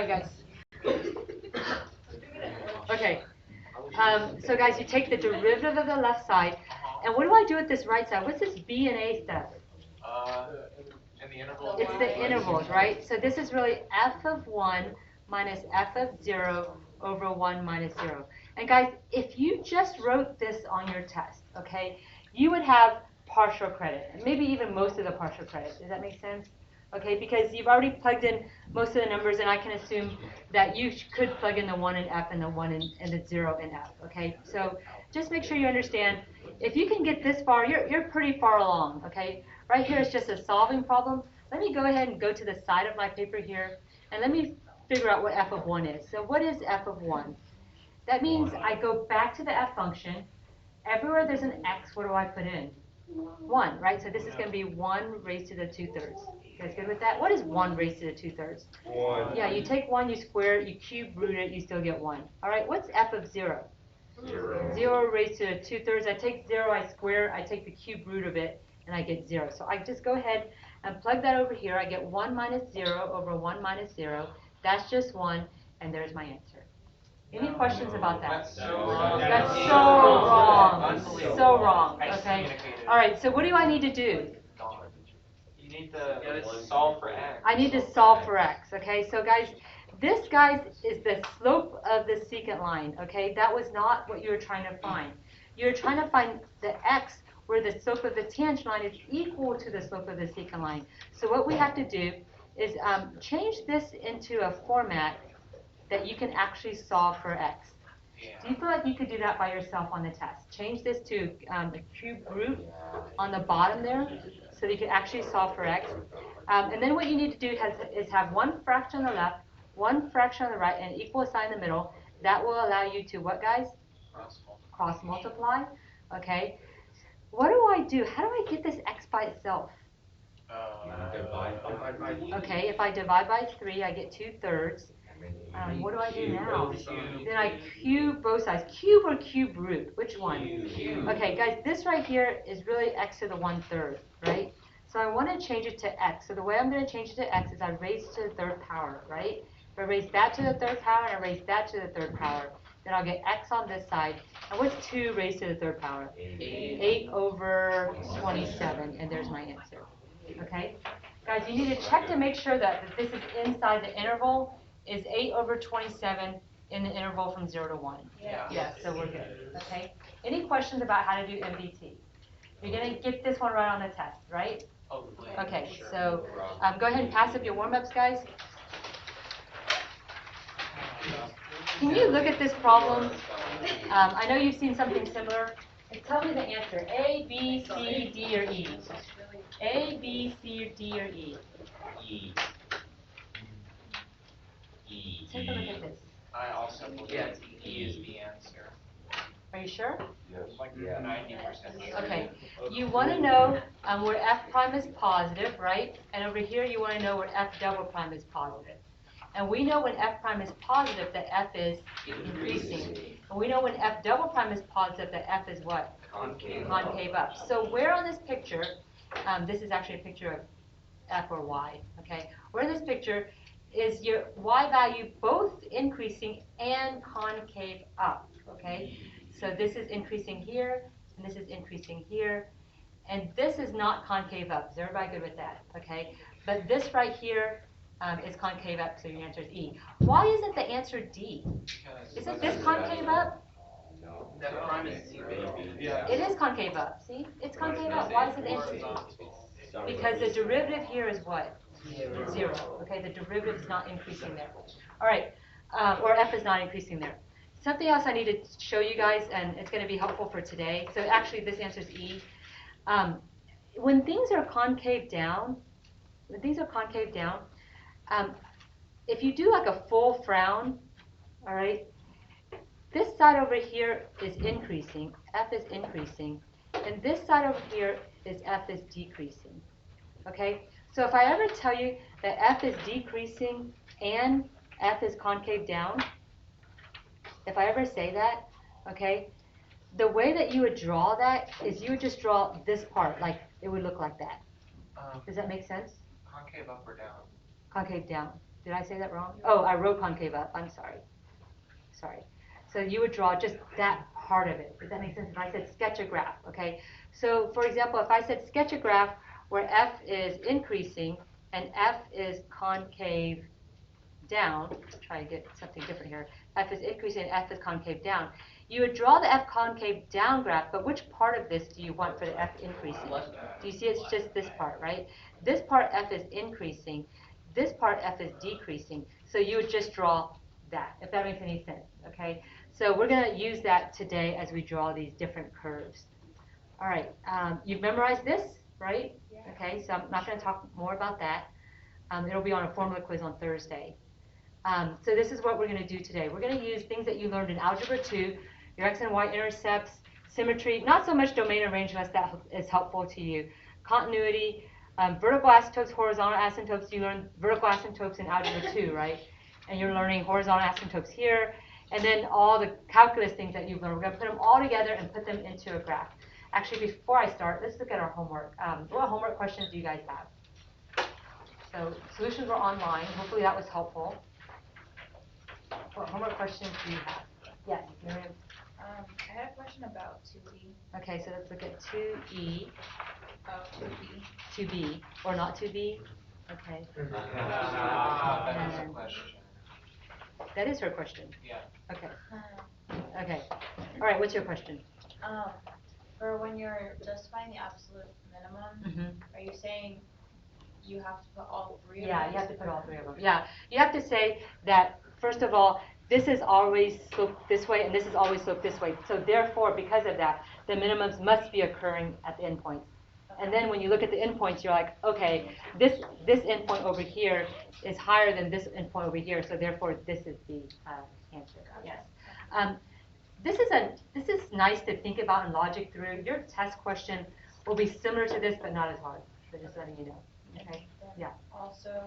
guys. Okay. So guys, you take the derivative of the left side, and what do I do with this right side? What's this b and a stuff? In the interval. It's the intervals, right? So this is really f of 1 minus f of 0 over 1 minus 0. And guys, if you just wrote this on your test, okay, you would have partial credit, and maybe even most of the partial credit. Does that make sense? Okay, because you've already plugged in most of the numbers, and I can assume that you could plug in the 1 in F and the 1 and the 0 in F, okay? So just make sure you understand, if you can get this far, you're pretty far along, okay? Right here is just a solving problem. Let me go ahead and go to the side of my paper here, and let me figure out what f of 1 is. So what is f of 1? That means I go back to the f function. Everywhere there's an x, what do I put in? 1, right? So this is going to be 1 raised to the 2/3. You guys good with that? What is 1 raised to the 2/3? 1. Yeah, you take 1, you square it, you cube root it, you still get 1. All right, what's f of 0? 0. 0 raised to the 2/3. I take 0, I square, I take the cube root of it, and I get 0. So I just go ahead and plug that over here. I get 1 minus 0 over 1 minus 0. That's just 1, and there's my answer. Any questions about that? That's so wrong. That's so wrong. So wrong. Okay. All right. So what do I need to do? You need to solve for x. I need to solve for x. Okay. So guys, this guys is the slope of the secant line. Okay. That was not what you were trying to find. You're trying to find the x where the slope of the tangent line is equal to the slope of the secant line. So what we have to do is change this into a format that you can actually solve for x. Do you feel like you could do that by yourself on the test? Change this to a cube root on the bottom there so that you can actually solve for x. And then what you need to do is have one fraction on the left, one fraction on the right, and an equal sign in the middle. That will allow you to what, guys? Cross multiply. Okay. What do I do? How do I get this x by itself? Okay, if I divide by 3, I get 2/3. What do I do now? Then I cube both sides. Cube or cube root? Which one? Okay, guys, this right here is really x to the 1/3, right? So I want to change it to x. So the way I'm going to change it to x is I raise to the 3rd power, right? If I raise that to the 3rd power and I raise that to the 3rd power, then I'll get x on this side. And what's 2 raised to the 3rd power? 8 over 27, and there's my answer. Okay? Guys, you need to check to make sure that this is inside the interval. Is 8 over 27 in the interval from 0 to 1? Yes, so we're good. Okay? Any questions about how to do MBT? You're going to get this one right on the test, right? Okay, so go ahead and pass up your warm-ups, guys. Can you look at this problem? I know you've seen something similar. And tell me the answer. A, B, C, D, or E? A, B, C, D, or E? E. Take a look at this. I also believe E is the answer. Are you sure? Yes. Like 90% sure. Okay. You want to know where f prime is positive, right? And over here you want to know where f double prime is positive. And we know when f prime is positive that f is increasing. And we know when f double prime is positive that f is what? Concave up. So where on this picture, this is actually a picture of f or y, okay? Where in this picture is your y value both increasing and concave up, okay? So this is increasing here, and this is increasing here, and this is not concave up. Is everybody good with that, okay? But this right here is concave up, so your answer is E. Why isn't the answer D? Isn't this concave up? That prime is C, baby. It is concave up, see? It's concave up. Why is it the answer D? Because the derivative here is what? 0. Okay, the derivative is not increasing there. All right, or f is not increasing there. Something else I need to show you guys, and it's going to be helpful for today. So actually, this answer is E. When things are concave down, if you do like a full frown, all right, this side over here is increasing, f is increasing, and this side over here is f is decreasing. Okay, so if I ever tell you that f is decreasing and f is concave down, if I ever say that, okay, the way that you would draw that is you would just draw this part, like it would look like that. Does that make sense? Concave up or down? Concave down. Did I say that wrong? Oh, I wrote concave up. I'm sorry. Sorry. So you would draw just that part of it. Does that make sense? If I said sketch a graph, okay? So for example, if I said sketch a graph where f is increasing and f is concave down, try to get something different here. F is increasing and f is concave down. You would draw the f concave down graph, but which part of this do you want for the f increasing? Do you see it's just this part, right? This part f is increasing. This part f is decreasing. So you would just draw that, if that makes any sense, okay? So we're going to use that today as we draw these different curves. All right, you've memorized this, right? Yeah. Okay, so I'm not going to talk more about that. It'll be on a formula quiz on Thursday. So this is what we're going to do today. We're going to use things that you learned in Algebra 2, your x and y intercepts, symmetry, not so much domain arrangements that is helpful to you. Continuity, vertical asymptotes, horizontal asymptotes. You learned vertical asymptotes in Algebra 2, right? And you're learning horizontal asymptotes here. And then all the calculus things that you've learned. We're going to put them all together and put them into a graph. Actually, before I start, let's look at our homework. What homework questions do you guys have? So solutions were online. Hopefully that was helpful. What homework questions do you have? Yes, Miriam. I had a question about 2B. Okay, so let's look at 2E. Oh, 2B. 2B, or not 2B? Okay. That's a question. That is her question. Yeah. Okay. Okay. All right, what's your question? For when you're justifying the absolute minimum, are you saying you have to put all three of them? Yeah, you have to put all three of them. Yeah, you have to say that, first of all, this is always sloped this way and this is always sloped this way. So therefore, because of that, the minimums must be occurring at the endpoints. And then when you look at the endpoints, you're like, okay, this endpoint over here is higher than this endpoint over here, so therefore this is the answer. Yes. This is nice to think about and logic through. Your test question will be similar to this, but not as hard. So just letting you know. Okay. Yeah. Also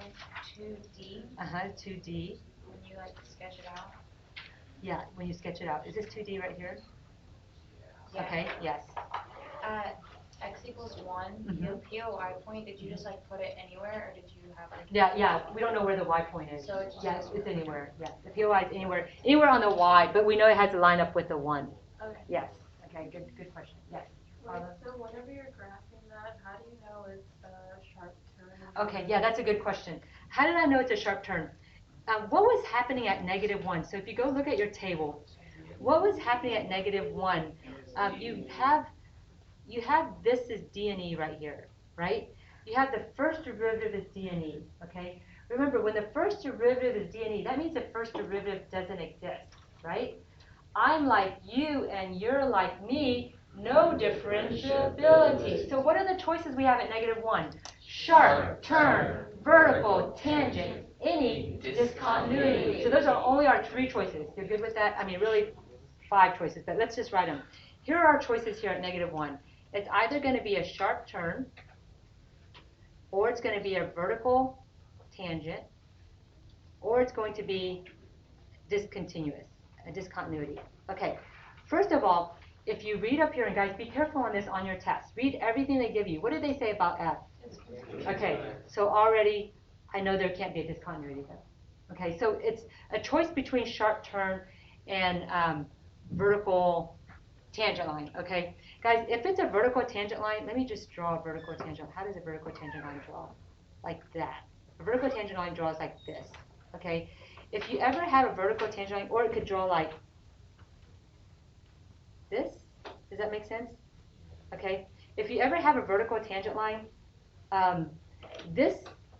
2D. 2D. When you like sketch it out. Yeah, when you sketch it out. Is this 2D right here? Yeah. Okay. Yes. At x equals 1, your POI point, did you just like put it anywhere, or did you have like? Yeah. We don't know where the y point is. So it's yes, it's anywhere. Yes, the POI is anywhere on the y, but we know it has to line up with the 1. Okay. Yes. Okay. Good question. Yes. So whenever you're graphing that, how do you know it's a sharp turn? Okay. Yeah, that's a good question. How did I know it's a sharp turn? What was happening at -1? So if you go look at your table, what was happening at -1? You have this is d and e right here, right? You have the first derivative is d and e, okay? Remember, when the first derivative is d and e, that means the first derivative doesn't exist, right? I'm like you and you're like me, no differentiability. So what are the choices we have at -1? Sharp, turn, vertical, tangent, any discontinuity. So those are only our 3 choices. You're good with that? I mean, really 5 choices, but let's just write them. Here are our choices here at -1. It's either going to be a sharp turn, or it's going to be a vertical tangent, or it's going to be discontinuous, a discontinuity. Okay, first of all, if you read up here, and guys, be careful on this on your test. Read everything they give you. What did they say about F? Okay, so already I know there can't be a discontinuity there. Okay, so it's a choice between sharp turn and vertical tangent line, okay? Guys, if it's a vertical tangent line, let me just draw a vertical tangent. How does a vertical tangent line draw? Like that. A vertical tangent line draws like this, okay? If you ever have a vertical tangent line, or it could draw like this. Does that make sense? Okay. If you ever have a vertical tangent line,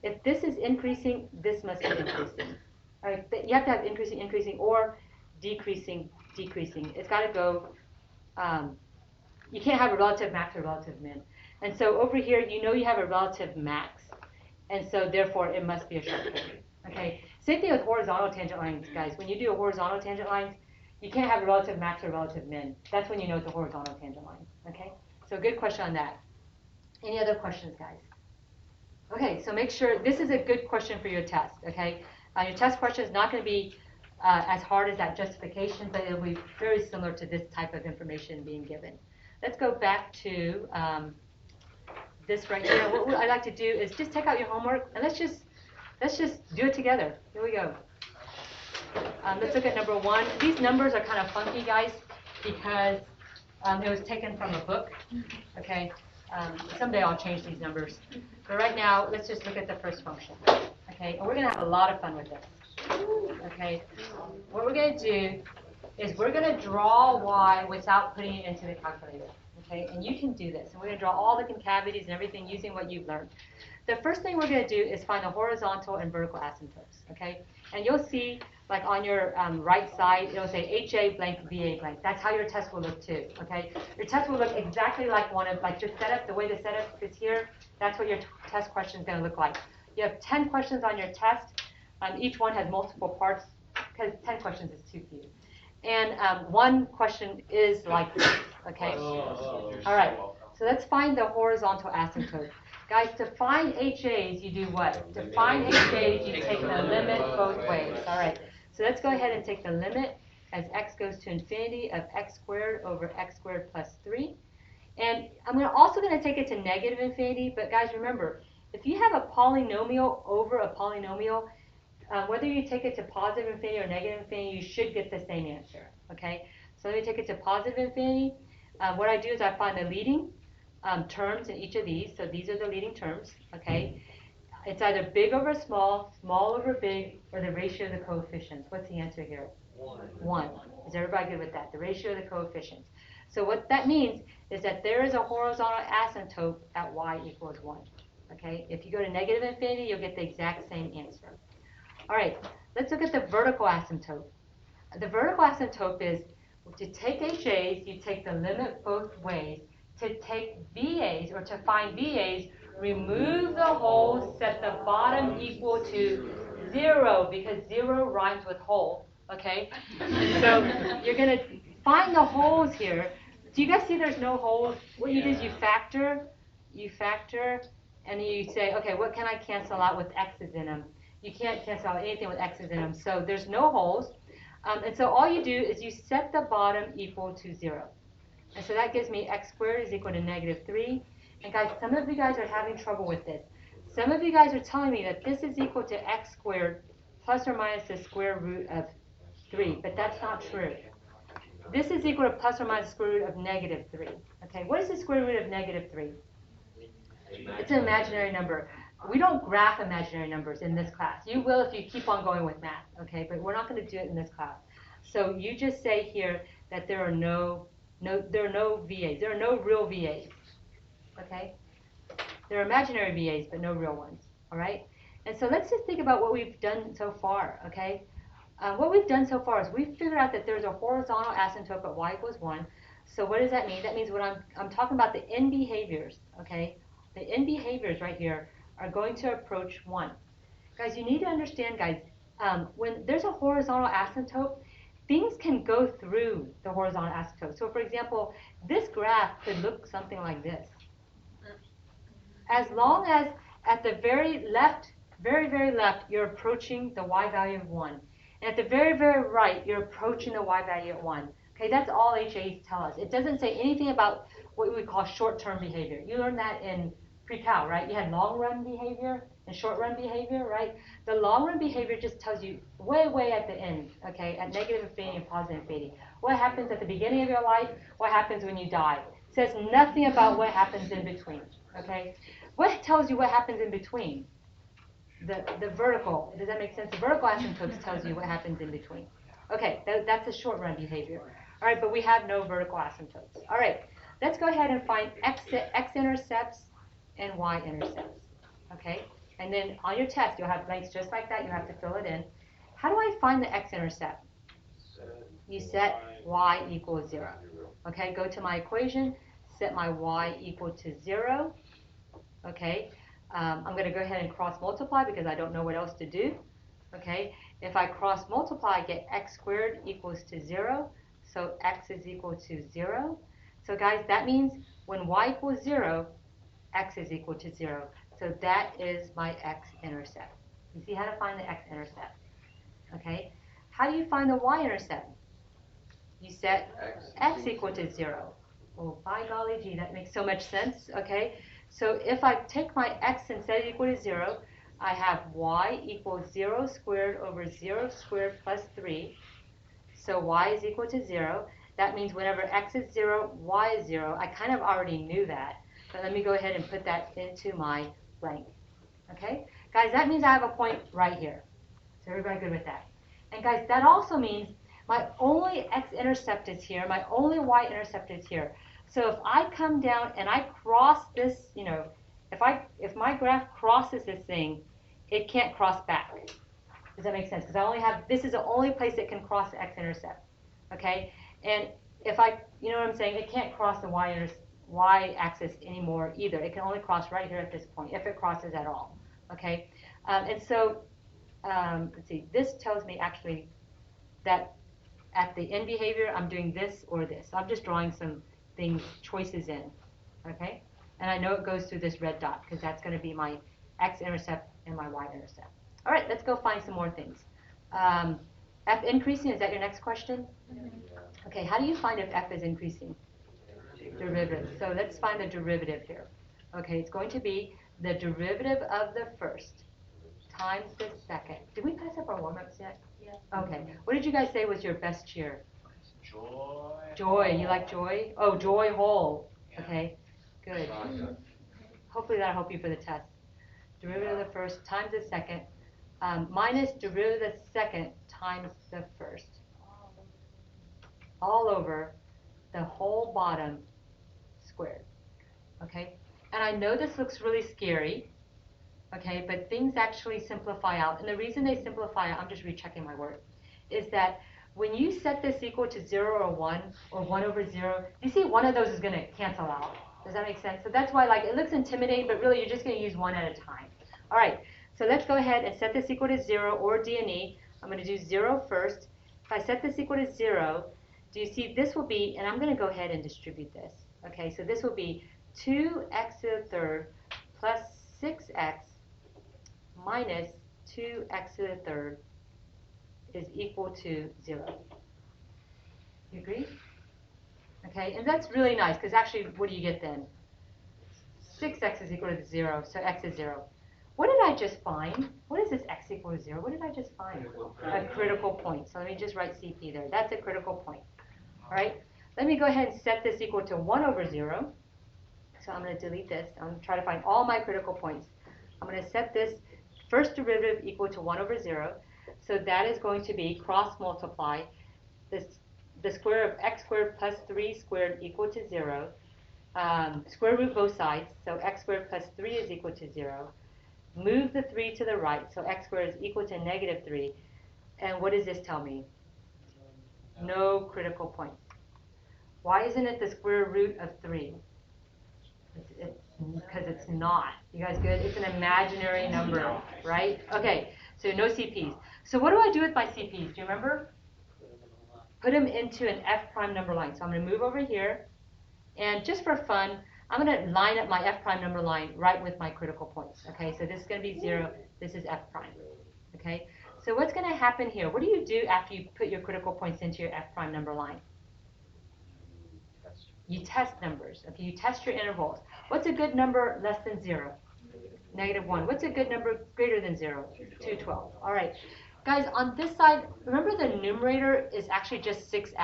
if this is increasing, this must be increasing. All right, but you have to have increasing, or decreasing. It's got to go. You can't have a relative max or relative min. And so over here, you know you have a relative max, and so therefore it must be a sharp turn. Okay. Same thing with horizontal tangent lines, guys. When you do a horizontal tangent lines, you can't have a relative max or relative min. That's when you know it's a horizontal tangent line. Okay. So good question on that. Any other questions, guys? Okay, so make sure, this is a good question for your test, okay? Your test question is not going to be as hard as that justification, but it will be very similar to this type of information being given. Let's go back to this right here. What I'd like to do is just take out your homework, and let's just let's just do it together. Here we go. Let's look at number 1. These numbers are kind of funky, guys, because it was taken from a book. Okay. Someday I'll change these numbers. But right now, let's just look at the first function. Okay. And we're going to have a lot of fun with this. Okay. What we're going to do is we're going to draw y without putting it into the calculator. Okay. And you can do this. And we're going to draw all the concavities and everything using what you've learned. The first thing we're going to do is find the horizontal and vertical asymptotes. Okay. And you'll see, like on your right side, it'll say HA blank, VA blank. That's how your test will look too, okay? Your test will look exactly like one of, like your setup, the way the setup is here, that's what your test question is going to look like. You have 10 questions on your test. Each one has multiple parts, because 10 questions is too few. And one question is like this, okay? All right, so let's find the horizontal asymptote. Guys, to find HAs, you do what? To find HAs, you take the limit both ways. All right, so let's go ahead and take the limit as x goes to infinity of x squared over x squared plus 3. And I'm also going to take it to negative infinity, but guys, remember, if you have a polynomial over a polynomial, whether you take it to positive infinity or negative infinity, you should get the same answer, okay? So let me take it to positive infinity. What I do is I find the leading terms in each of these. So these are the leading terms, okay? It's either big over small, small over big, or the ratio of the coefficients. What's the answer here? 1. Is everybody good with that? The ratio of the coefficients. So what that means is that there is a horizontal asymptote at y equals 1, okay? If you go to negative infinity, you'll get the exact same answer. All right, let's look at the vertical asymptote. The vertical asymptote is to take HAs, you take the limit both ways. To take VAs, or to find VAs, remove the holes, set the bottom equal to 0, because 0 rhymes with hole, okay? So you're going to find the holes here. Do you guys see there's no holes? What you do is you factor, and you say, okay, what can I cancel out with x's in them? You can't cancel out anything with x's in them, so there's no holes. And so all you do is you set the bottom equal to 0. And so that gives me x squared is equal to negative 3. And guys, some of you guys are having trouble with this. Some of you guys are telling me that this is equal to x squared plus or minus the square root of 3. But that's not true. This is equal to plus or minus the square root of negative 3. Okay, what is the square root of negative 3? It's an imaginary number. We don't graph imaginary numbers in this class. You will if you keep on going with math, okay? But we're not going to do it in this class. So you just say here that there are no VAs. There are no real VAs, okay? There are imaginary VAs, but no real ones, all right? And so let's just think about what we've done so far, okay? What we've done so far is we've figured out that there's a horizontal asymptote at y equals 1. So what does that mean? That means when I'm talking about the end behaviors, okay? The end behaviors right here are going to approach 1. Guys, you need to understand, guys, when there's a horizontal asymptote, things can go through the horizontal asymptote. So for example, this graph could look something like this. As long as at the very left, very left, you're approaching the y value of 1. And at the very right, you're approaching the y value at 1. Okay, that's all HAs tell us. It doesn't say anything about what we call short-term behavior. You learned that in pre-cal, right? You had long-run behavior and short-run behavior, right? The long-run behavior just tells you way at the end, okay, at negative infinity and positive infinity. What happens at the beginning of your life? What happens when you die? It says nothing about what happens in between, okay? What tells you what happens in between? The vertical. Does that make sense? The vertical asymptotes tells you what happens in between. Okay, that's a short-run behavior. All right, but we have no vertical asymptotes. All right, let's go ahead and find x-intercepts and y-intercepts, okay? And then on your test, you'll have blanks just like that. You have to fill it in. How do I find the x-intercept? You set y equals 0. Okay, go to my equation, set my y equal to 0. Okay, I'm going to go ahead and cross multiply because I don't know what else to do. Okay, if I cross multiply, I get x squared equals to 0. So x is equal to 0. So guys, that means when y equals 0, x is equal to 0. So that is my x-intercept. You see how to find the x-intercept. Okay, how do you find the y-intercept? You set x equal to 0. Oh, by golly gee, that makes so much sense. Okay, so if I take my x and set it equal to 0, I have y equals 0 squared over 0 squared plus 3. So y is equal to 0. That means whenever x is 0, y is 0. I kind of already knew that, but let me go ahead and put that into my blank. Okay? Guys, that means I have a point right here. So everybody good with that? And guys, that also means my only x-intercept is here, my only y-intercept is here. So if I come down and I cross this, you know, if my graph crosses this thing, it can't cross back. Does that make sense? Because I only have, this is the only place it can cross the x-intercept. Okay? And if I, you know what I'm saying, it can't cross the y-axis anymore either. It can only cross right here at this point, if it crosses at all. Okay? And so, let's see, this tells me actually that at the end behavior, I'm doing this or this. I'm just drawing some things, choices in. Okay? And I know it goes through this red dot, because that's going to be my x-intercept and my y-intercept. All right, let's go find some more things. F increasing, is that your next question? Okay, how do you find if F is increasing? Derivative. So let's find the derivative here. Okay, it's going to be the derivative of the first times the second. Did we pass up our warm-ups yet? Yes. Okay. What did you guys say was your best cheer? Joy. Joy. You like joy? Oh, joy hole. Okay, good. Hopefully that'll help you for the test. Derivative of the first times the second minus derivative of the second times the first. All over the whole bottom squared. Okay? And I know this looks really scary, okay, but things actually simplify out. And the reason they simplify out, I'm just rechecking my word, is that when you set this equal to 0 or 1 over 0, you see one of those is going to cancel out. Does that make sense? So that's why, like, it looks intimidating, but really you're just going to use one at a time. All right, so let's go ahead and set this equal to 0 or D and E. I'm going to do 0 first. If I set this equal to 0, do you see this will be, and I'm going to go ahead and distribute this. Okay, so this will be 2x to the third plus 6x minus 2x to the third is equal to 0. You agree? Okay, and that's really nice, because actually, what do you get then? 6x is equal to 0, so x is 0. What did I just find? What is this x equal to 0? What did I just find? A critical point. So let me just write CP there. That's a critical point. All right, let me go ahead and set this equal to 1 over 0. So I'm going to delete this. I'm going to try to find all my critical points. I'm going to set this first derivative equal to 1 over 0. So that is going to be cross multiply the square of x squared plus 3 squared equal to 0. Square root both sides, so x squared plus 3 is equal to 0. Move the 3 to the right, so x squared is equal to negative 3. And what does this tell me? No critical points. Why isn't it the square root of 3? Because it's not. You guys good? It's an imaginary number, right? Okay, so no CPs. So what do I do with my CPs? Do you remember? Put them into an F prime number line. So I'm going to move over here, and just for fun, I'm going to line up my F prime number line right with my critical points. Okay, so this is going to be 0. This is F prime. Okay, so what's going to happen here? What do you do after you put your critical points into your F prime number line? You test numbers. Okay, you test your intervals. What's a good number less than 0? Negative 1. What's a good number greater than 0? 212. All right. Guys, on this side, remember the numerator is actually just 6x,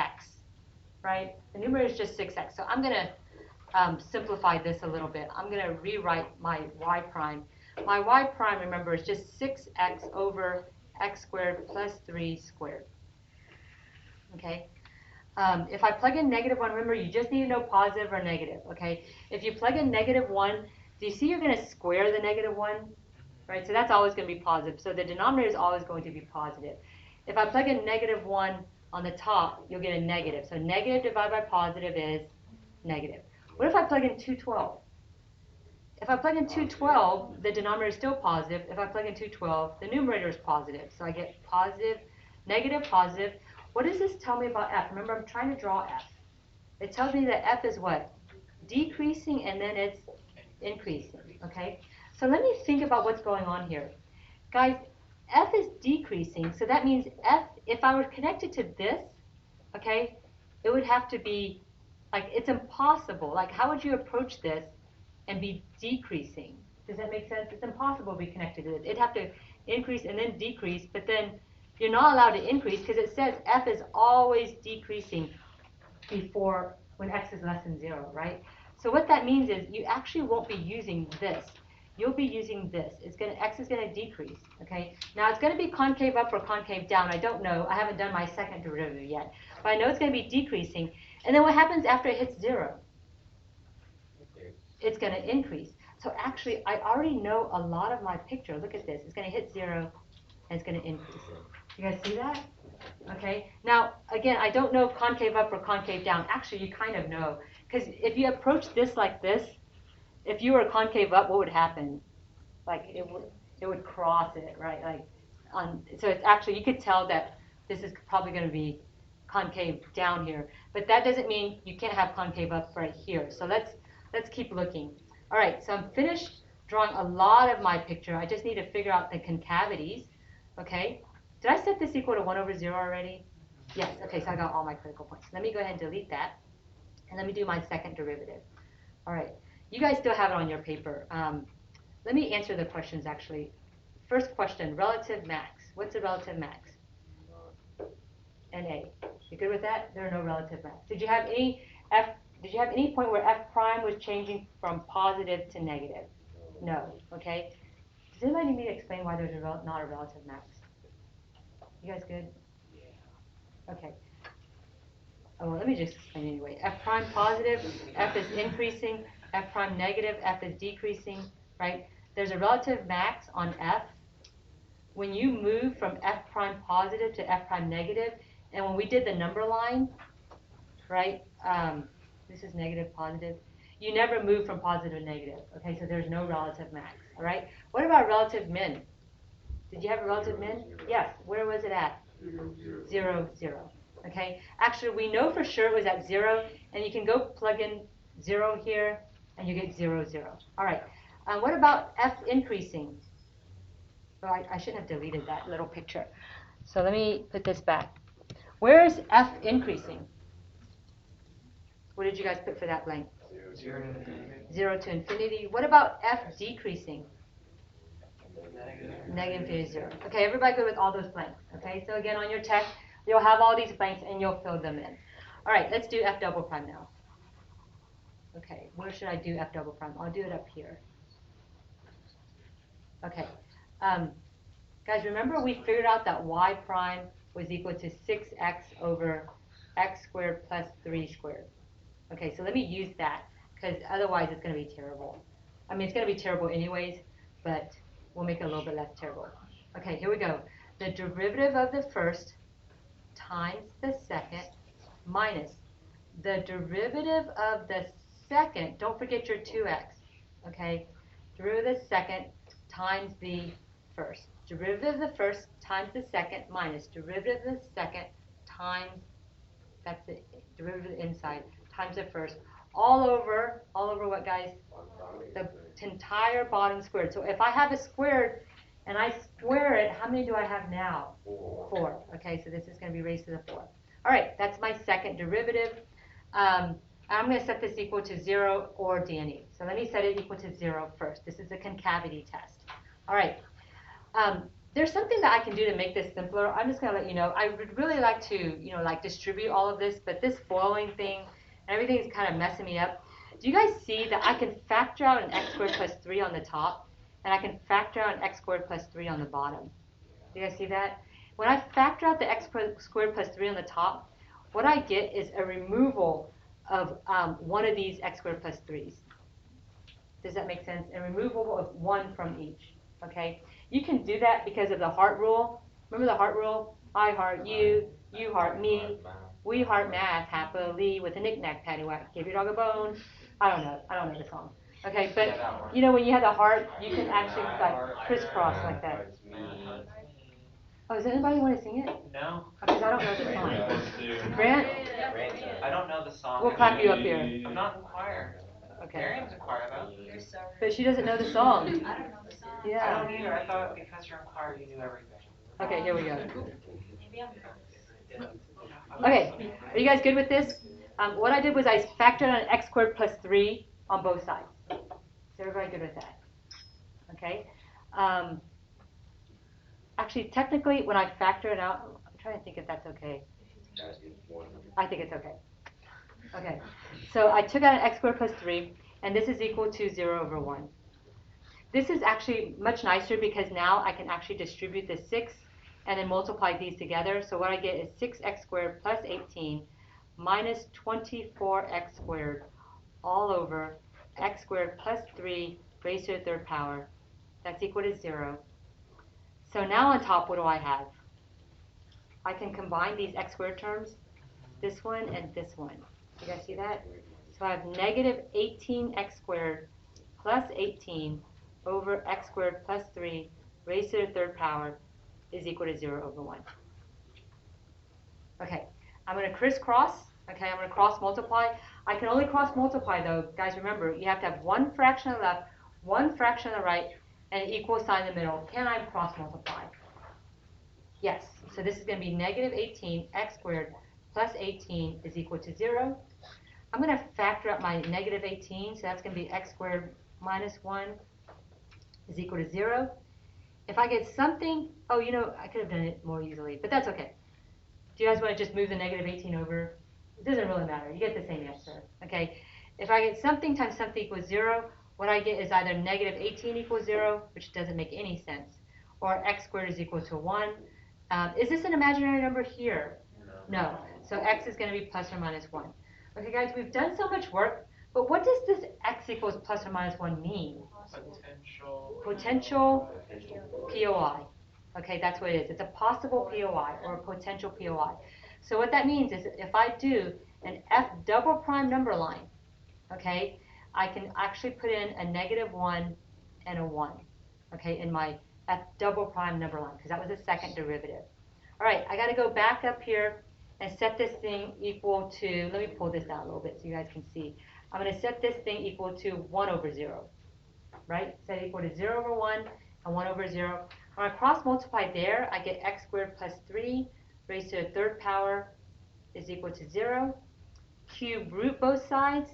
right? The numerator is just 6x. So I'm going to simplify this a little bit. I'm going to rewrite my y prime. My y prime, remember, is just 6x over x squared plus 3 squared. Okay? If I plug in negative 1, remember, you just need to know positive or negative, okay? If you plug in negative 1, do you see you're going to square the negative 1? Right, so that's always going to be positive. So the denominator is always going to be positive. If I plug in negative 1 on the top, you'll get a negative. So negative divided by positive is negative. What if I plug in 212? If I plug in 212, the denominator is still positive. If I plug in 212, the numerator is positive. So I get positive, negative, positive. What does this tell me about F? Remember, I'm trying to draw F. It tells me that F is what? Decreasing, and then it's increasing, okay? So let me think about what's going on here. Guys, F is decreasing, so that means F, if I were connected to this, okay, it would have to be, like, it's impossible. Like, how would you approach this and be decreasing? Does that make sense? It's impossible to be connected to this. It'd have to increase and then decrease, but then you're not allowed to increase because it says f is always decreasing before when x is less than 0, right? So what that means is you actually won't be using this. You'll be using this. X is gonna decrease, okay? Now it's gonna be concave up or concave down. I don't know. I haven't done my second derivative yet, but I know it's gonna be decreasing. And then what happens after it hits 0? It's gonna increase. So actually, I already know a lot of my picture. Look at this. It's gonna hit 0, and it's gonna increase. You guys see that? Okay. Now, again, I don't know concave up or concave down. Actually, you kind of know. Because if you approach this like this, if you were concave up, what would happen? Like, it would cross it, right? Like, so it's actually, you could tell that this is probably going to be concave down here. But that doesn't mean you can't have concave up right here. So let's keep looking. All right, so I'm finished drawing a lot of my picture. I just need to figure out the concavities, okay? Did I set this equal to 1 over 0 already? Yes, okay, so I got all my critical points. Let me go ahead and delete that, and let me do my second derivative. All right, you guys still have it on your paper. Let me answer the questions, actually. First question, relative max. What's a relative max? NA. You good with that? There are no relative max. Did you have any point where f prime was changing from positive to negative? No, okay? Does anybody need me to explain why there's not a relative max? You guys good? Yeah. Okay. Oh, well, let me just explain anyway. F prime positive, f is increasing. F prime negative, f is decreasing, right? There's a relative max on f when you move from f prime positive to f prime negative. And when we did the number line, right, this is negative, positive. You never move from positive to negative, okay? So there's no relative max, all right? What about relative min? Did you have a relative min? Yes. Where was it at? 0, 0. Okay. Actually, we know for sure it was at 0, and you can go plug in 0 here, and you get 0, 0. All right. What about f increasing? Well, I shouldn't have deleted that little picture. So let me put this back. Where is f increasing? What did you guys put for that blank? 0 to infinity. What about f decreasing? Negative infinity 0. Okay, everybody good with all those blanks. Okay, so again on your text, you'll have all these blanks and you'll fill them in. All right, let's do f double prime now. Okay, where should I do f double prime? I'll do it up here. Okay, guys, remember we figured out that y prime was equal to 6x over x squared plus 3 squared. Okay, so let me use that because otherwise it's going to be terrible. I mean, it's going to be terrible anyways, but we'll make it a little bit less terrible. Okay, here we go. The derivative of the first times the second minus the derivative of the second. Don't forget your 2x. Okay, derivative of the second times the first. Derivative of the first times the second minus derivative of the second times, that's the derivative of the inside, times the first. All over what, guys? The entire bottom squared. So if I have a squared and I square it, how many do I have now? 4. Okay, so this is going to be raised to the 4th. All right, that's my second derivative. I'm going to set this equal to 0 or DNE. So let me set it equal to 0 first. This is a concavity test. All right. There's something that I can do to make this simpler. I'm just going to let you know. I would really like to, like distribute all of this, but this following thing, everything is kind of messing me up. Do you guys see that I can factor out an x squared plus 3 on the top, and I can factor out an x squared plus 3 on the bottom? Do you guys see that? When I factor out the x squared plus 3 on the top, what I get is a removal of one of these x squared plus 3's. Does that make sense? A removal of one from each. Okay? You can do that because of the heart rule. Remember the heart rule? I heart you, you heart me, we heart math happily with a knick-knack, paddywhack, give your dog a bone. I don't know the song. Okay, but when you have the heart, you can actually like crisscross like that. Oh, does anybody want to sing it? No. Because I don't know the song. Grant? I don't know the song. We'll clap you up here. I'm not in choir. Okay. Miriam's in choir though. You're so But she doesn't know the song. I don't know the song. I Yeah. don't either. I thought because you're in choir you knew everything. Okay, here we go. Maybe I'm nervous. Okay, are you guys good with this? What I did was I factored on x squared plus 3 on both sides. Is everybody good with that? okay? Actually, technically, when I factor it out, I'm trying to think if that's okay. I think it's okay. Okay, so I took out an x squared plus 3, and this is equal to 0 over 1. This is actually much nicer because now I can actually distribute the 6 and then multiply these together. So what I get is 6x squared plus 18 minus 24x squared all over x squared plus 3 raised to the third power. That's equal to 0. So now on top, what do I have? I can combine these x squared terms, this one and this one. You guys see that? So I have negative 18x squared plus 18 over x squared plus 3 raised to the third power is equal to 0 over 1. Okay, I'm going to crisscross. Okay, I'm going to cross multiply. I can only cross multiply though. Guys, remember, you have to have one fraction on the left, one fraction on the right, and an equal sign in the middle. Can I cross multiply? Yes. So this is going to be negative 18 x squared plus 18 is equal to 0. I'm going to factor out my negative 18, so that's going to be x squared minus 1 is equal to 0. If I get something, oh, you know, I could have done it more easily, but that's okay. Do you guys want to just move the negative 18 over? It doesn't really matter. You get the same answer, okay? If I get something times something equals 0, what I get is either negative 18 equals 0, which doesn't make any sense, or x squared is equal to 1. Is this an imaginary number here? No. So x is going to be plus or minus 1. Okay, guys, we've done so much work, but what does this x equals plus or minus 1 mean? Potential POI. Okay, that's what it is. It's a possible POI or a potential POI. So what that means is if I do an F double prime number line, okay, I can actually put in a negative 1 and a 1, okay, in my F double prime number line, because that was the second derivative. All right, I got to go back up here and set this thing equal to, let me pull this down a little bit so you guys can see. I'm going to set this thing equal to 1 over 0, right? Set it equal to 0 over 1 and 1 over 0. When I cross multiply there, I get x squared plus 3 raised to the third power is equal to 0. Cube root both sides.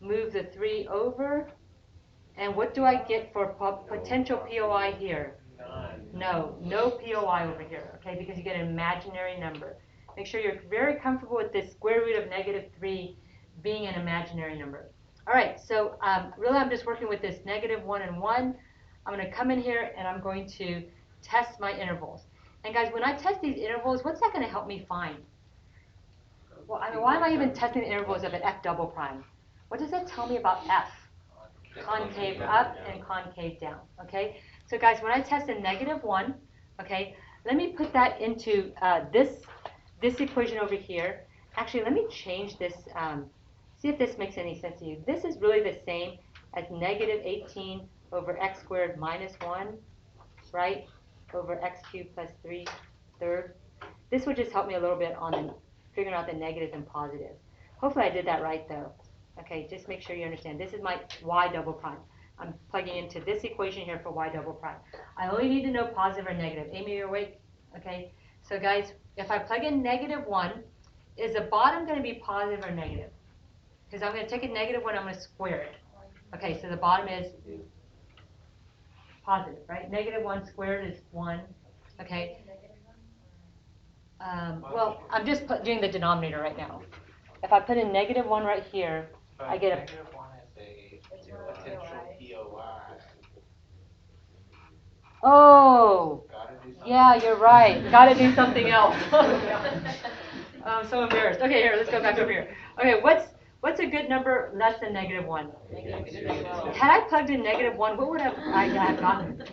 Move the 3 over. And what do I get for potential POI here? No POI over here, okay, because you get an imaginary number. Make sure you're very comfortable with this square root of negative 3 being an imaginary number. All right, so really I'm just working with this negative 1 and 1. I'm going to come in here and I'm going to test my intervals. And guys, when I test these intervals, what's that going to help me find? Well, I mean, why am I even testing the intervals of an F double prime? What does that tell me about F? Concave up and concave down, okay? So guys, when I test a negative 1, okay, let me put that into this equation over here. Actually, let me change this, see if this makes any sense to you. This is really the same as negative 18 over x squared minus 1, right, over x cubed plus 3 third. This would just help me a little bit on figuring out the negatives and positives. Hopefully I did that right, though. Okay, just make sure you understand. This is my y double prime. I'm plugging into this equation here for y double prime. I only need to know positive or negative. Amy, you're awake? Okay, so guys, if I plug in negative 1, is the bottom going to be positive or negative? Because I'm going to take a negative 1, I'm going to square it. Okay, so the bottom is positive, right? Negative 1 squared is 1. Okay. Well, I'm just doing the denominator right now. If I put in negative 1 right here, I get a negative 1 is a potential POI. Oh, yeah, you're right. Got to do something else. I'm so embarrassed. Okay, here, let's go back over here. Okay, what's a good number less than negative 1? Had I plugged in negative 1, what would I have gotten?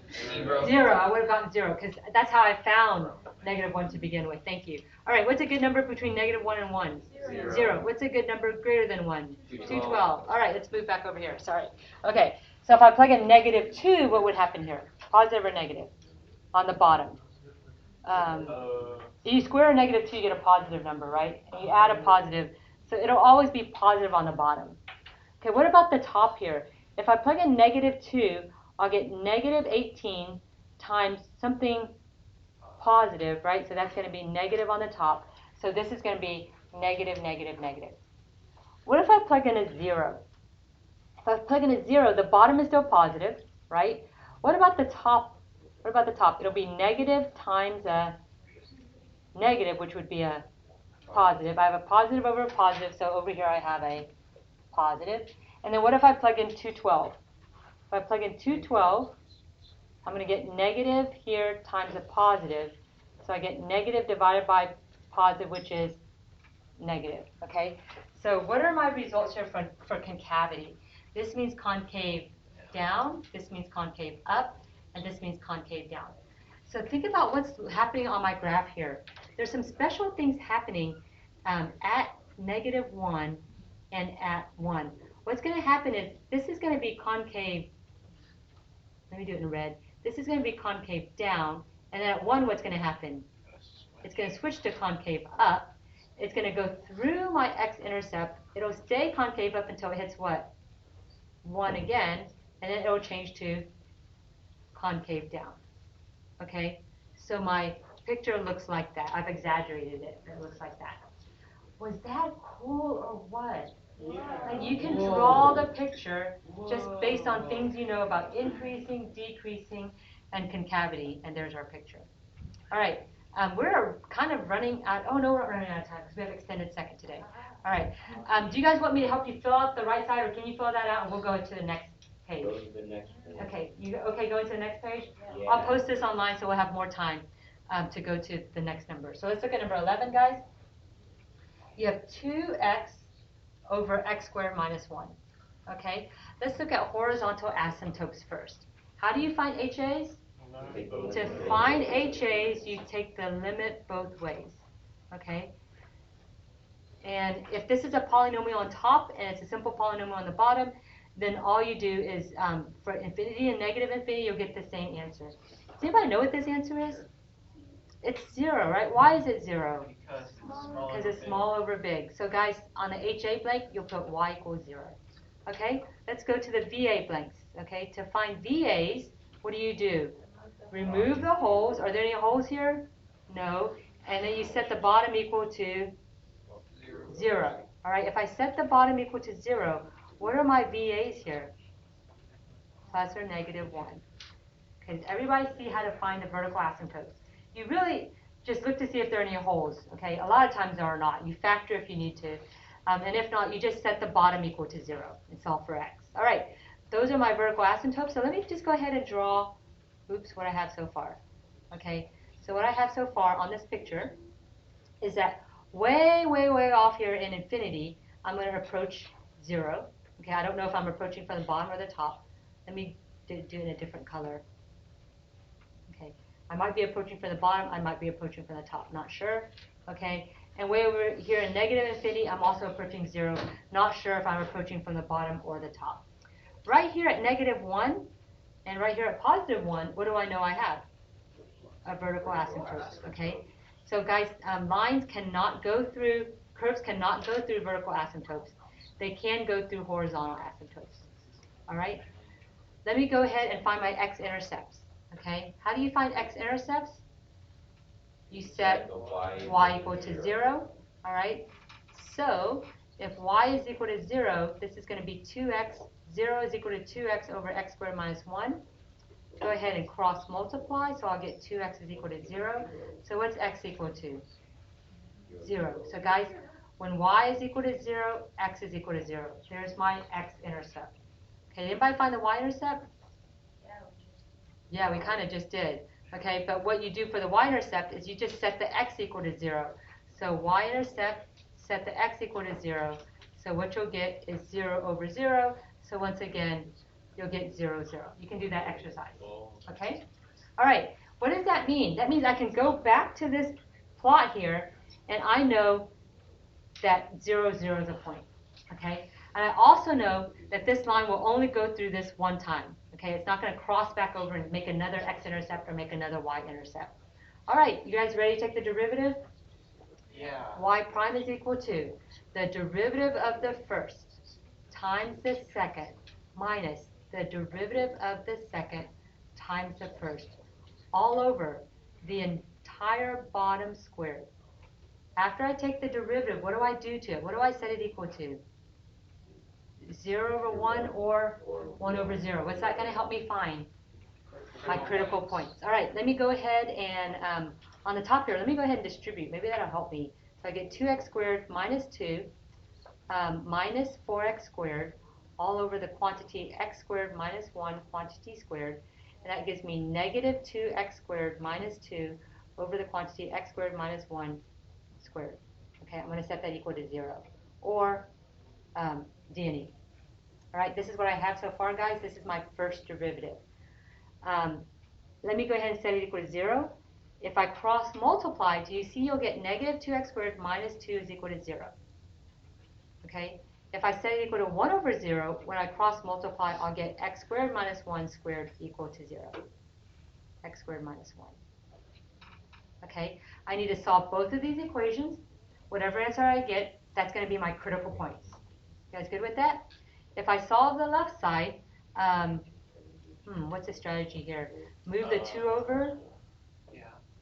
0. I would have gotten 0 because that's how I found negative 1 to begin with. Thank you. All right, what's a good number between negative 1 and 1? 0. What's a good number greater than 1? 212. All right, let's move back over here. Sorry. Okay, so if I plug in negative 2, what would happen here? Positive or negative? On the bottom. You square a negative 2, you get a positive number, right? And you add a positive, so it'll always be positive on the bottom. Okay, what about the top here? If I plug in negative 2, I'll get negative 18 times something positive, right? So that's going to be negative on the top. So this is going to be negative, negative, negative. What if I plug in a 0? If I plug in a 0, the bottom is still positive, right? What about the top? What about the top? It'll be negative times a negative, which would be a positive. I have a positive over a positive, so over here I have a positive. And then what if I plug in 212? If I plug in 212, I'm going to get negative here times a positive. So I get negative divided by positive, which is negative, okay? So what are my results here for concavity? This means concave down, this means concave up, and this means concave down. So think about what's happening on my graph here. There's some special things happening at -1 and at 1. What's going to happen is this is going to be concave. Let me do it in red. This is going to be concave down, and then at 1, what's going to happen? It's going to switch to concave up. It's going to go through my x-intercept. It'll stay concave up until it hits what? 1 again, and then it'll change to concave down. Okay? So my picture looks like that. I've exaggerated it, but it looks like that. Was that cool or what? Like you can draw the picture just based on things you know about increasing, decreasing, and concavity, and there's our picture. All right, we're kind of running out. Oh no, we're not running out of time because we have extended second today. All right, do you guys want me to help you fill out the right side, or can you fill that out and we'll go to the next page? Go to the next page. Okay, you okay going to the next page? Yeah. I'll post this online so we'll have more time to go to the next number. So let's look at number 11, guys. You have 2x over x squared minus 1. Okay, let's look at horizontal asymptotes first. How do you find HAs? To find HAs, you take the limit both ways. Okay? And if this is a polynomial on top and it's a simple polynomial on the bottom, then all you do is for infinity and negative infinity, you'll get the same answer. Does anybody know what this answer is? It's 0, right? Why is it 0? Because it's small over big. So guys, on the HA blank, you'll put y equals 0. Okay? Let's go to the VA blanks. Okay? To find VAs, what do? Remove the holes. Are there any holes here? No. And then you set the bottom equal to 0. All right? If I set the bottom equal to 0, what are my VAs here? Plus or negative 1. Okay, does everybody see how to find the vertical asymptotes? You really just look to see if there are any holes. Okay, a lot of times there are not. You factor if you need to. And if not, you just set the bottom equal to 0 and solve for x. All right, those are my vertical asymptotes. So let me just go ahead and draw, what I have so far. Okay, so what I have so far on this picture is that way, way, way off here in infinity, I'm going to approach 0. Okay, I don't know if I'm approaching from the bottom or the top. Let me do it in a different color. Okay, I might be approaching from the bottom, I might be approaching from the top, not sure. Okay, and way over here in negative infinity, I'm also approaching 0, not sure if I'm approaching from the bottom or the top. Right here at -1 and right here at +1, what do I know I have? A vertical asymptote, okay? So guys, lines cannot go through, curves cannot go through vertical asymptotes. They can go through horizontal asymptotes, all right? Let me go ahead and find my x-intercepts. Okay, how do you find x-intercepts? You set y equal to 0, all right? So if y is equal to 0, this is going to be 2x, 0 is equal to 2x over x squared minus 1. Go ahead and cross multiply, so I'll get 2x is equal to 0. So what's x equal to? 0. So guys, when y is equal to 0, x is equal to 0. There's my x-intercept. Okay, anybody find the y-intercept? Yeah, we kind of just did. Okay, but what you do for the y-intercept is you just set the x equal to 0. So y-intercept, set the x equal to 0. So what you'll get is 0 over 0. So once again, you'll get 0, 0. You can do that exercise. Okay? All right, what does that mean? That means I can go back to this plot here, and I know that 0, 0 is a point. Okay? And I also know that this line will only go through this one time. Okay, it's not going to cross back over and make another x-intercept or make another y-intercept. All right, you guys ready to take the derivative? Yeah. Y prime is equal to the derivative of the first times the second minus the derivative of the second times the first, all over the entire bottom squared. After I take the derivative, what do I do to it? What do I set it equal to? 0 over 1 or 1 over 0. What's that going to help me find? My critical points. All right, let me go ahead and, on the top here, let me go ahead and distribute. Maybe that'll help me. So I get 2x squared minus 2 minus 4x squared all over the quantity x squared minus 1 quantity squared. And that gives me negative 2x squared minus 2 over the quantity x squared minus 1 squared. Okay, I'm going to set that equal to 0. Or d/e. All right, this is what I have so far, guys. This is my first derivative. Let me go ahead and set it equal to 0. If I cross multiply, do you see you'll get negative 2x squared minus 2 is equal to 0. Okay, if I set it equal to 1 over 0, when I cross multiply, I'll get x squared minus 1 squared equal to 0. X squared minus 1. Okay, I need to solve both of these equations. Whatever answer I get, that's going to be my critical points. You guys good with that? If I solve the left side, what's the strategy here? Move the 2 over,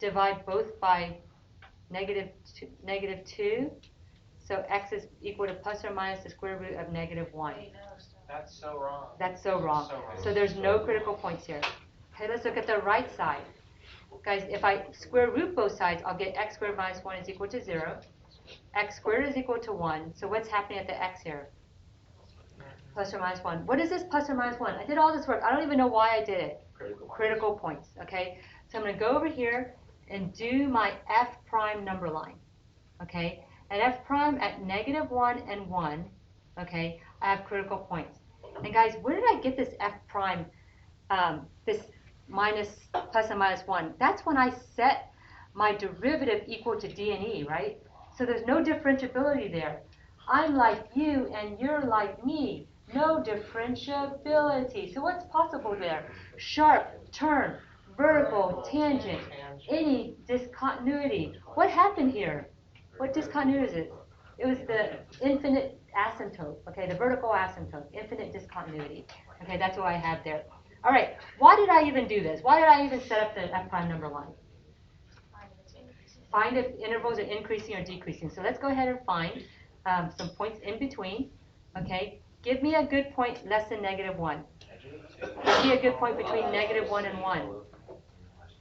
divide both by negative 2. So x is equal to plus or minus the square root of negative 1. That's so wrong. That's so wrong. So there's no critical points here. Okay, let's look at the right side. Guys, if I square root both sides, I'll get x squared minus 1 is equal to 0. X squared is equal to 1. So what's happening at the x here? Plus or minus 1. What is this plus or minus 1? I did all this work. I don't even know why I did it. Critical points. Okay, so I'm going to go over here and do my f prime number line. Okay, at f prime at negative 1 and 1, okay, I have critical points. And guys, where did I get this f prime, this plus and minus 1? That's when I set my derivative equal to d/e, right? So there's no differentiability there. I'm like you and you're like me. No differentiability. So what's possible there? Sharp, turn, vertical, tangent, any discontinuity. What happened here? What discontinuity is it? It was the infinite asymptote, okay, the vertical asymptote, infinite discontinuity. Okay, that's what I have there. All right, why did I even do this? Why did I even set up the f prime number line? Find if intervals are increasing or decreasing. So let's go ahead and find some points in between. Okay, give me a good point less than negative 1. Give me a good point between negative 1 and 1.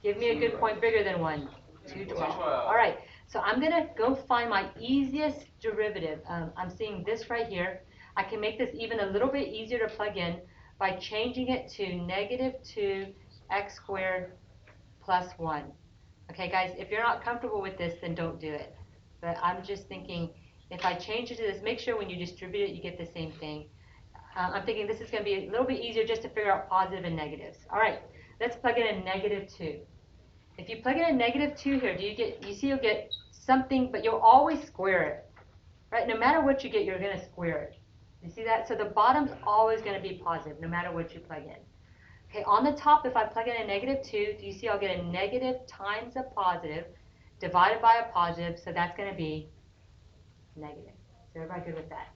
Give me a good point bigger than 1. 212. All right, so I'm going to go find my easiest derivative. I'm seeing this right here. I can make this even a little bit easier to plug in by changing it to negative 2x squared plus 1. Okay, guys, if you're not comfortable with this, then don't do it. But I'm just thinking, if I change it to this, make sure when you distribute it, you get the same thing. I'm thinking this is going to be a little bit easier just to figure out positive and negatives. All right, let's plug in a negative 2. If you plug in a negative 2 here, you see you'll get something, but you'll always square it. Right? No matter what you get, you're going to square it. You see that? So the bottom's always going to be positive, no matter what you plug in. Okay, on the top, if I plug in a negative 2, do you see I'll get a negative times a positive divided by a positive, so that's going to be negative. So everybody good with that?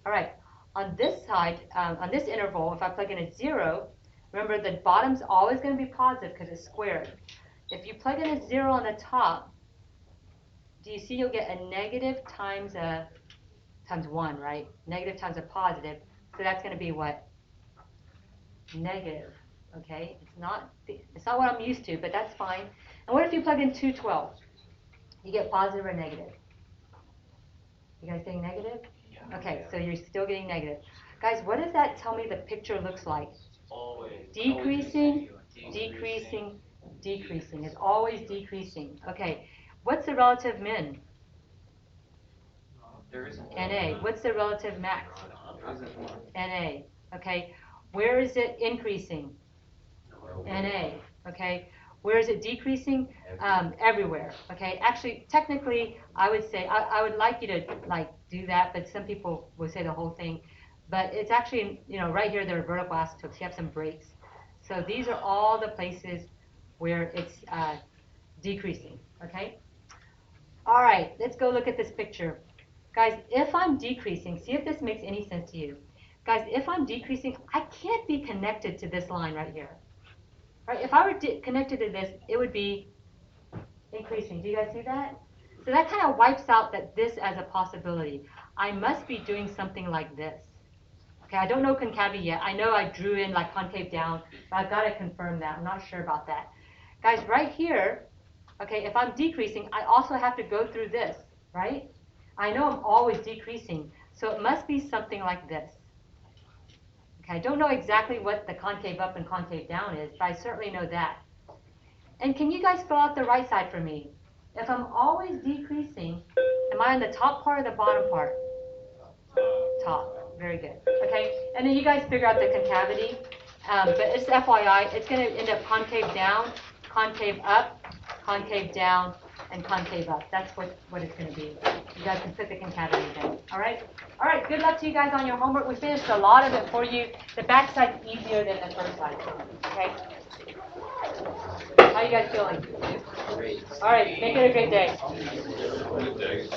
All right, on this side, on this interval, if I plug in a 0, remember the bottom's always going to be positive because it's squared. If you plug in a 0 on the top, do you see you'll get a negative times 1, right? Negative times a positive, so that's going to be what? Negative. Okay, it's not what I'm used to, but that's fine. And what if you plug in 212? You get positive or negative? You guys getting negative? Okay, so you're still getting negative. Guys, what does that tell me the picture looks like? Always. Decreasing, decreasing, decreasing. It's always decreasing. Okay, what's the relative min? NA. What's the relative max? NA. Okay, where is it increasing? NA, okay? Where is it decreasing? Everywhere, okay? Actually, technically, I would say, I would like you to do that, but some people will say the whole thing. But it's actually, right here, there are vertical asymptotes. You have some breaks. So these are all the places where it's decreasing, okay? All right, let's go look at this picture. Guys, if I'm decreasing, see if this makes any sense to you. Guys, if I'm decreasing, I can't be connected to this line right here. Right? If I were connected to this, it would be increasing. Do you guys see that? So that kind of wipes out this as a possibility. I must be doing something like this. Okay, I don't know concavity yet. I know I drew in like concave down, but I've got to confirm that. I'm not sure about that. Guys, right here, okay, if I'm decreasing, I also have to go through this, right? I know I'm always decreasing, so it must be something like this. Okay, I don't know exactly what the concave up and concave down is, but I certainly know that. And can you guys fill out the right side for me? If I'm always decreasing, am I on the top part or the bottom part? Top. Very good. Okay, and then you guys figure out the concavity. But it's FYI, it's going to end up concave down, concave up, concave down, and concave up. That's what it's going to be. You guys can put the concavity down. All right? All right, good luck to you guys on your homework. We finished a lot of it for you. The back side's easier than the front side. Okay? How you guys feeling? Great. All right, make it a great day. Good day.